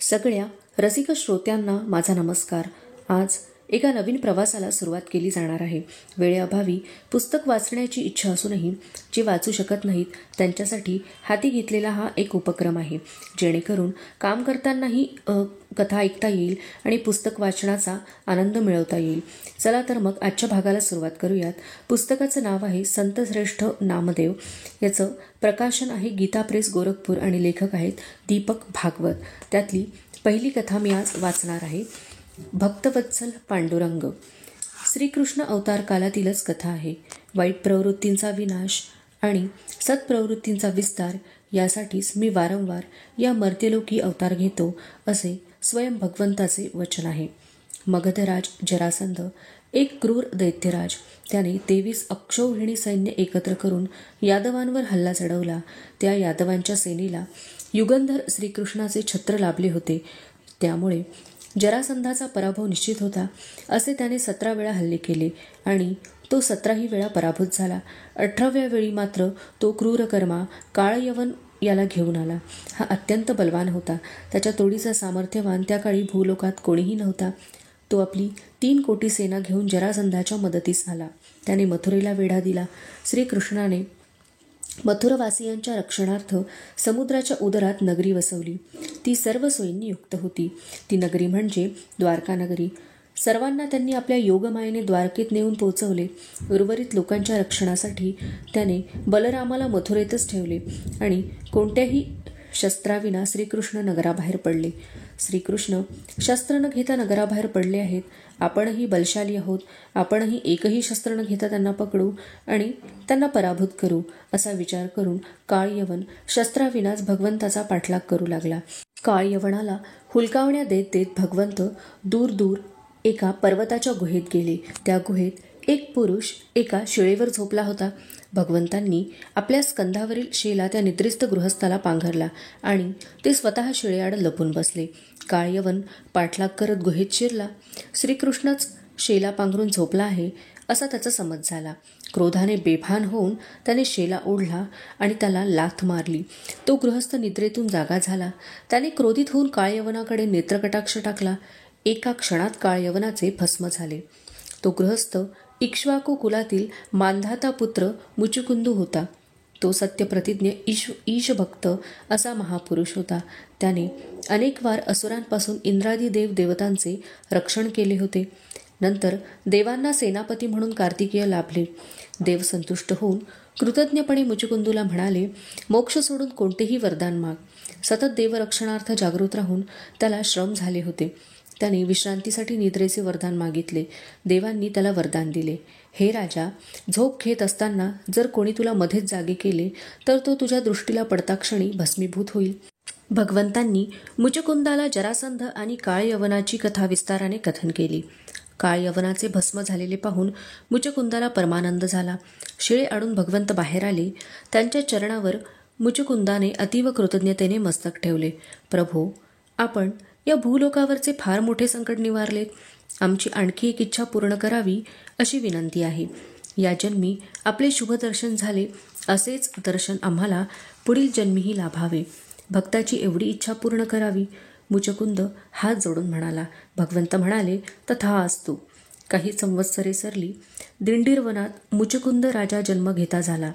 सगळ्या रसिक श्रोत्यांना माझा नमस्कार. आज एका नवीन प्रवासाला सुरुवात केली जाणार आहे. वेळेअभावी पुस्तक वाचण्याची इच्छा असूनही जे वाचू शकत नाहीत त्यांच्यासाठी हाती घेतलेला हा एक उपक्रम आहे, जेणेकरून काम करतानाही कथा ऐकता येईल आणि पुस्तक वाचनाचा आनंद मिळवता येईल. चला तर मग आजच्या भागाला सुरुवात करूयात. पुस्तकाचं नाव आहे संतश्रेष्ठ नामदेव. याचं प्रकाशन आहे गीता प्रेस गोरखपूर आणि लेखक आहेत दीपक भागवत. त्यातली पहिली कथा मी आज वाचणार आहे. भक्तवत्सल पांडुरंग. श्रीकृष्ण अवतार कालातीलच कथा आहे. वाईट प्रवृत्तींचा विनाश आणि सत्प्रवृत्तींचा विस्तार यासाठीच मी वारंवार या मर्त्यलोकी अवतार घेतो, असे स्वयं भगवंताचे वचन आहे. मगधराज जरासंध एक क्रूर दैत्यराज. त्याने 23 अक्षौहिणी सैन्य एकत्र करून यादवांवर हल्ला चढवला. त्या यादवांच्या सेनेला युगंधर श्रीकृष्णाचे छत्र लाभले होते. त्यामुळे जरासंधाचा पराभव निश्चित होता. असे त्याने 17 वेळा हल्ले केले आणि तो 17ही वेळा पराभूत झाला. 18व्या वेळी मात्र तो क्रूरकर्मा काळयवन याला घेऊन आला. हा अत्यंत बलवान होता. त्याच्या तोडीचा सामर्थ्यवान त्या काळी भूलोकात कोणीही नव्हता. तो आपली 3 कोटी सेना घेऊन जरासंधाच्या मदतीस आला. त्याने मथुरेला वेढा दिला. श्रीकृष्णाने मथुरवासियांच्या रक्षणार्थ समुद्राच्या उदरात नगरी वसवली. ती सर्व सोयींनी युक्त होती. ती नगरी म्हणजे द्वारका नगरी. सर्वांना त्यांनी आपल्या योगमायेने द्वारकेत नेऊन पोहोचवले. उर्वरित लोकांच्या रक्षणासाठी त्याने बलरामाला मथुरेतच ठेवले आणि कोणत्याही शस्त्राविना श्रीकृष्ण नगराबाहेर पडले. श्रीकृष्ण शस्त्र न घेता नगराबाहेर पडले आहेत. आपणही बलशाली आहोत. आपणही एकही शस्त्र न घेता त्यांना पकडू आणि त्यांना पराभूत करू, असा विचार करून काळयवन शस्त्राविनाच भगवंताचा पाठलाग करू लागला. काळयवनाला हुलकावण्या देत देत भगवंत दूर दूर एका पर्वताच्या गुहेत गेले. त्या गुहेत एक पुरुष एका शिळेवर झोपला होता. भगवंतांनी आपल्या स्कंधावरील शेला त्या निद्रिस्त गृहस्थाला पांघरला आणि ते स्वतः शिळेआड लपून बसले. काळयवन पाठलाग करत गुहेत शिरला. श्रीकृष्णच शेला पांघरून झोपला आहे असा त्याचा समज झाला. क्रोधाने बेभान होऊन त्याने शेला ओढला आणि त्याला लाथ मारली. तो गृहस्थ निद्रेतून जागा झाला. त्याने क्रोधित होऊन काळयवनाकडे नेत्रकटाक्ष टाकला. एका क्षणात काळयवनाचे भस्म झाले. तो गृहस्थ इक्ष्वाकू कुलातील मांधाता पुत्र मुचुकुंदू होता. तो सत्यप्रतिज्ञ ईशभक्त असा महापुरुष होता. त्याने अनेक वार असुरांपासून इंद्रादी देव देवतांचे रक्षण केले होते. नंतर देवांना सेनापती म्हणून कार्तिकेय लाभले. देव संतुष्ट होऊन कृतज्ञपणे मुचुकुंदूला म्हणाले, मोक्ष सोडून कोणतेही वरदान माग. सतत देवरक्षणार्थ जागृत राहून त्याला श्रम झाले होते. त्याने विश्रांतीसाठी निद्रेचे वरदान मागितले. देवांनी त्याला वरदान दिले. हे राजा, झोप घेत असताना जर कोणी तुला मध्येच जागे केले तर तो तुझ्या दृष्टीला पडताक्षणी भस्मीभूत होईल. भगवंतांनी मुचुकुंदाला जरासंध आणि काळयवनाची कथा विस्ताराने कथन केली. काळयवनाचे भस्म झालेले पाहून मुचुकुंदाला परमानंद झाला. शिळे आडून भगवंत बाहेर आले. त्यांच्या चरणावर मुचुकुंदाने अतीव कृतज्ञतेने मस्तक ठेवले. प्रभो, आपण या भूलोकावरचे फार मोठे संकट निवारले. आमची आणखी एक इच्छा पूर्ण करावी अशी विनंती आहे. या जन्मी आपले शुभदर्शन झाले असेच दर्शन आम्हाला पुढील जन्मीही लाभावे. भक्ताची एवढी इच्छा पूर्ण करावी. मुचुकुंद हात जोडून म्हणाला. भगवंत म्हणाले, तथास्तु. काही संवत्सरे सरली. दिंडीरवनात मुचुकुंद राजा जन्म घेता झाला.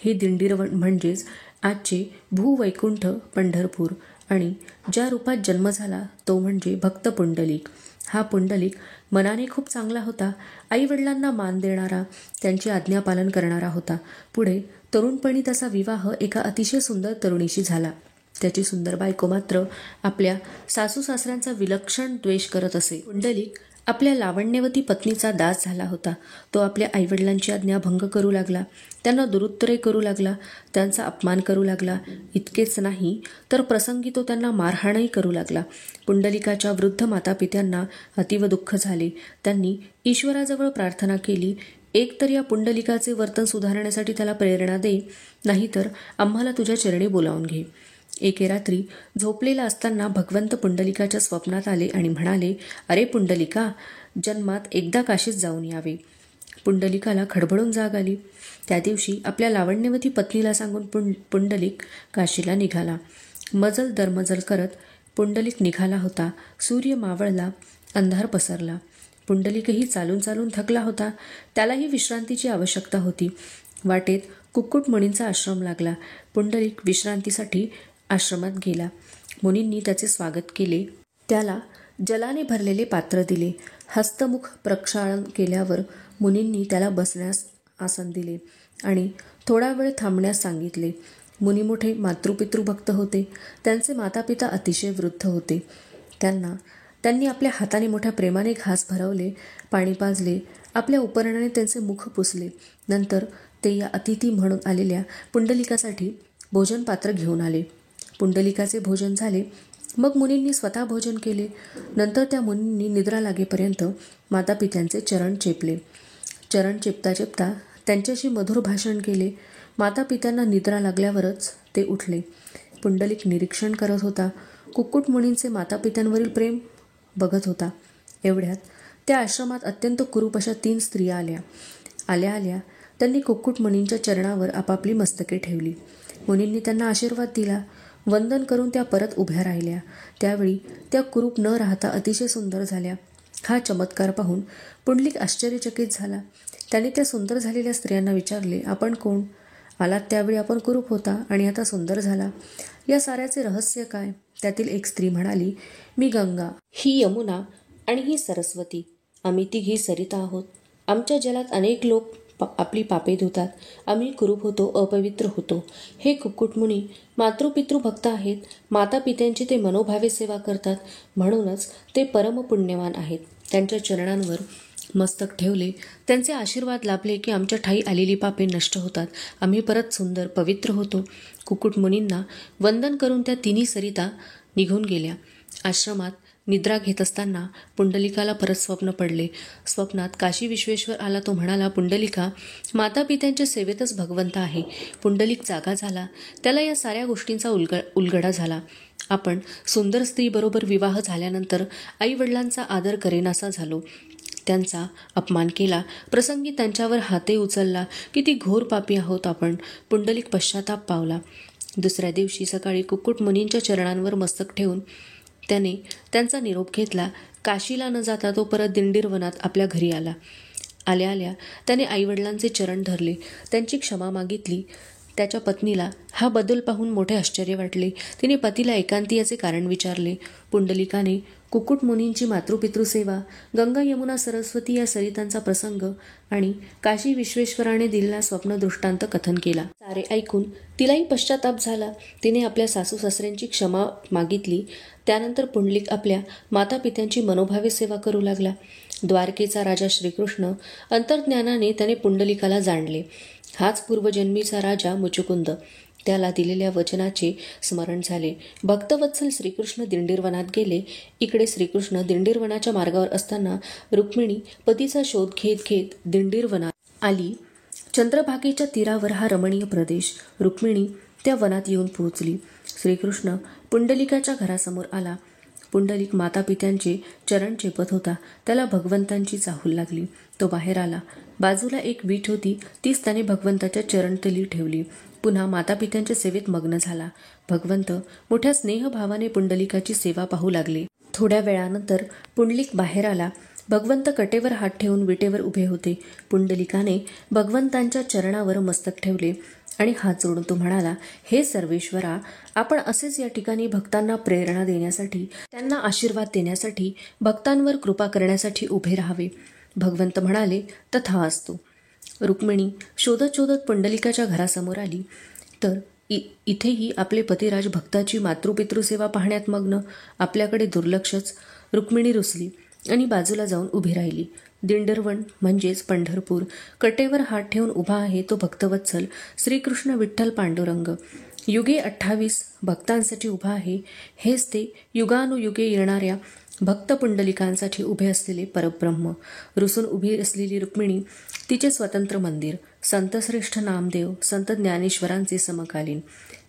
हे दिंडीरवन म्हणजेच आजचे भूवैकुंठ पंढरपूर आणि ज्या रूपात जन्म झाला तो म्हणजे भक्त पुंडलिक. हा पुंडलिक मनाने खूप चांगला होता. आईवडिलांना मान देणारा, त्यांची आज्ञापालन करणारा होता. पुढे तरुणपणी त्याचा विवाह एका अतिशय सुंदर तरुणीशी झाला. त्याची सुंदर बायको मात्र आपल्या सासू सासऱ्यांचा विलक्षण द्वेष करत असे. पुंडलिक आपल्या लावण्यवती पत्नीचा दास झाला होता. तो आपल्या आईवडिलांची आज्ञा भंग करू लागला. त्यांना दुरुत्तरे करू लागला. त्यांचा अपमान करू लागला. इतकेच नाही तर प्रसंगी तो त्यांना मारहाणही करू लागला. पुंडलिकाच्या वृद्ध मातापित्यांना अतीव दुःख झाले. त्यांनी ईश्वराजवळ प्रार्थना केली, एक तर या पुंडलिकाचे वर्तन सुधारण्यासाठी त्याला प्रेरणा दे, नाहीतर आम्हाला तुझ्या चरणी बोलावून घे. एके रात्री झोपलेला असताना भगवंत पुंडलिकाच्या स्वप्नात आले आणि म्हणाले, अरे पुंडलिका, जन्मात एकदा काशीत जाऊन यावे. पुंडलिकाला खडबडून जाग आली. त्या दिवशी आपल्या लावण्यवती पत्नीला सांगून पुंडलिक काशीला निघाला. मजल दरमजल करत पुंडलिक निघाला होता. सूर्य मावळला, अंधार पसरला. पुंडलिकही चालून चालून थकला होता. त्यालाही विश्रांतीची आवश्यकता होती. वाटेत कुक्कुट मुनींचा आश्रम लागला. पुंडलिक विश्रांतीसाठी आश्रमात गेला. मुनींनी त्याचे स्वागत केले. त्याला जलाने भरलेले पात्र दिले. हस्तमुख प्रक्षालन केल्यावर मुनींनी त्याला बसण्यास आसन दिले आणि थोडा वेळ थांबण्यास सांगितले. मुनी मोठे मातृपितृभक्त होते. त्यांचे मातापिता अतिशय वृद्ध होते. त्यांनी आपल्या हाताने मोठ्या प्रेमाने घास भरवले, पाणी पाजले, आपल्या उपरणाने त्यांचे मुख पुसले. नंतर ते या अतिथी म्हणून आलेल्या पुंडलिकासाठी भोजन पात्र घेऊन आले. पुंडलिकाचे भोजन झाले. मग मुनींनी स्वतः भोजन केले. नंतर त्या मुनींनी निद्रा लागेपर्यंत मातापित्यांचे चरण चेपले. चरण चेपता चेपता त्यांच्याशी मधुर भाषण केले. मातापित्यांना निद्रा लागल्यावरच ते उठले. पुंडलिक निरीक्षण करत होता. कुक्कुट मुनींचे मातापित्यांवरील प्रेम बघत होता. एवढ्यात त्या आश्रमात अत्यंत कुरूप अशा 3 स्त्रिया आल्या. आल्या आल्या त्यांनी कुक्कुट मुनींच्या चरणावर आपापली मस्तके ठेवली. मुनींनी त्यांना आशीर्वाद दिला. वंदन करून त्या परत उभ्या राहिल्या. त्यावेळी त्या कुरूप न राहता अतिशय सुंदर झाल्या. हा चमत्कार पाहून पुंडलिक आश्चर्यचकित झाला. त्याने त्या सुंदर झालेल्या स्त्रियांना विचारले, आपण कोण? आलात त्यावेळी आपण कुरूप होता आणि आता सुंदर झाला. या साऱ्याचे रहस्य काय? त्यातील एक स्त्री म्हणाली, मी गंगा, ही यमुना आणि ही सरस्वती. आम्ही तिघी सरिता आहोत. आमच्या जलात अनेक लोक आपली पापे धुतात. आम्ही कुरूप होतो, अपवित्र होतो. हे कुक्कुटमुनी मातृपितृभक्त आहेत. मातापित्यांची ते मनोभावे सेवा करतात. म्हणूनच ते परमपुण्यवान आहेत. त्यांच्या चरणांवर मस्तक ठेवले, त्यांचे आशीर्वाद लाभले की आमच्या ठाई आलेली पापे नष्ट होतात. आम्ही परत सुंदर पवित्र होतो. कुक्कुटमुनींना वंदन करून त्या 3 सरिता निघून गेल्या. आश्रमात निद्रा घेत असताना पुंडलिकाला परत स्वप्न पडले. स्वप्नात काशी विश्वेश्वर आला. तो म्हणाला, पुंडलिका, मातापित्यांच्या सेवेतच भगवंत आहे. पुंडलिक जागा झाला. त्याला या साऱ्या गोष्टींचा उलगडा झाला. आपण सुंदर स्त्रीबरोबर विवाह झाल्यानंतर आईवडिलांचा आदर करेनासा झालो. त्यांचा अपमान केला. प्रसंगी त्यांच्यावर हाते उचलला. किती घोर पापी आहोत आपण. पुंडलिक पश्चाताप पावला. दुसऱ्या दिवशी सकाळी कुक्कुट मुनींच्या चरणांवर मस्तक ठेवून त्याने त्यांचा निरोप घेतला. काशीला न जाता तो परत दिंडीर वनात आपल्या घरी आला. आल्या आल्या त्याने आईवडिलांचे चरण धरले, त्यांची क्षमा मागितली. त्याच्या पत्नीला हा बदल पाहून मोठे आश्चर्य वाटले. तिने पतीला एकांतियाचे कारण विचारले. पुंडलिकाने कुक्कुट मुनींची मातृपितृसेवा, गंगा यमुना सरस्वती या सरितांचा प्रसंग आणि काशी विश्वेश्वराने दिलेला स्वप्न दृष्टांत कथन केला. सारे ऐकून तिलाही पश्चाताप झाला. तिने आपल्या सासू सासऱ्यांची क्षमा मागितली. त्यानंतर पुंडलिक आपल्या मातापित्यांची मनोभावे सेवा करू लागला. द्वारकेचा राजा श्रीकृष्ण अंतर्ज्ञानाने त्याने पुंडलिकाला जाणले. हाच पूर्वजन्मीचा राजा मुचुकुंद. त्याला दिलेल्या वचनाचे स्मरण झाले. भक्तवत्सल श्रीकृष्ण दिंडीरवनात गेले. इकडे श्रीकृष्ण दिंडीरवनाच्या मार्गावर असताना रुक्मिणी पतीचा शोध घेत घेत दिंडीरवनात आली. चंद्रभागेच्या तीरावर हा रमणीय प्रदेश. रुक्मिणी त्या वनात येऊन पोहोचली. श्रीकृष्ण पुंडलिकाच्या घरासमोर आला. पुंडलिक मातापित्यांचे चरण चेपत होता. त्याला भगवंतांची चाहूल लागली. तो बाहेर आला. बाजूला एक वीट होती. तीच त्याने भगवंताच्या चरणतली ठेवली. पुन्हा मातापित्यांच्या सेवेत मग्न झाला. भगवंत मोठ्या स्नेहभावाने पुंडलिकाची सेवा पाहू लागले. थोड्या वेळानंतर पुंडलिक बाहेर आला. भगवंत कटेवर हात ठेवून विटेवर उभे होते. पुंडलिकाने भगवंतांच्या चरणावर मस्तक ठेवले आणि हात जोडून तो म्हणाला, हे सर्वेश्वरा, आपण असेच या ठिकाणी भक्तांना प्रेरणा देण्यासाठी, त्यांना आशीर्वाद देण्यासाठी, भक्तांवर कृपा करण्यासाठी उभे राहावे. भगवंत म्हणाले, तथास्तु. रुक्मिणी शोधत शोधत पुंडलिकाच्या घरासमोर आली तर इथेही आपले पतिराज भक्ताची मातृपितृसेवा पाहण्यात मग्न. आपल्याकडे दुर्लक्षच. रुक्मिणी रुसली आणि बाजूला जाऊन उभी राहिली. दिंडरवन म्हणजेच पंढरपूर. कटेवर हात ठेवून उभा आहे तो भक्तवत्सल श्रीकृष्ण विठ्ठल पांडुरंग. युगे 28 भक्तांसाठी उभा आहे. हेच ते युगानुयुगे येणाऱ्या भक्त पुंडलिकांसाठी उभे असलेले परब्रह्म. रुसून उभी असलेली रुक्मिणी, तिचे स्वतंत्र मंदिर. संतश्रेष्ठ नामदेव, संत ज्ञानेश्वरांचे समकालीन.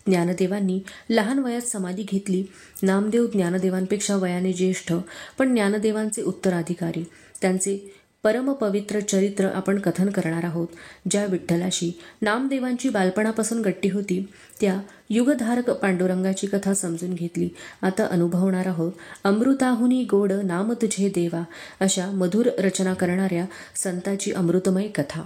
ज्ञानदेवांनी लहान वयात समाधी घेतली. नामदेव ज्ञानदेवांपेक्षा वयाने ज्येष्ठ, पण ज्ञानदेवांचे उत्तराधिकारी. त्यांचे परमपवित्र चरित्र आपण कथन करणार आहोत. ज्या विठ्ठलाशी नामदेवांची बालपणापासून गट्टी होती, त्या युगधारक पांडुरंगाची कथा समजून घेतली. आता अनुभवणार आहोत अमृताहुनी गोड नाम तुझे देवा, अशा मधुर रचना करणाऱ्या संताची अमृतमय कथा.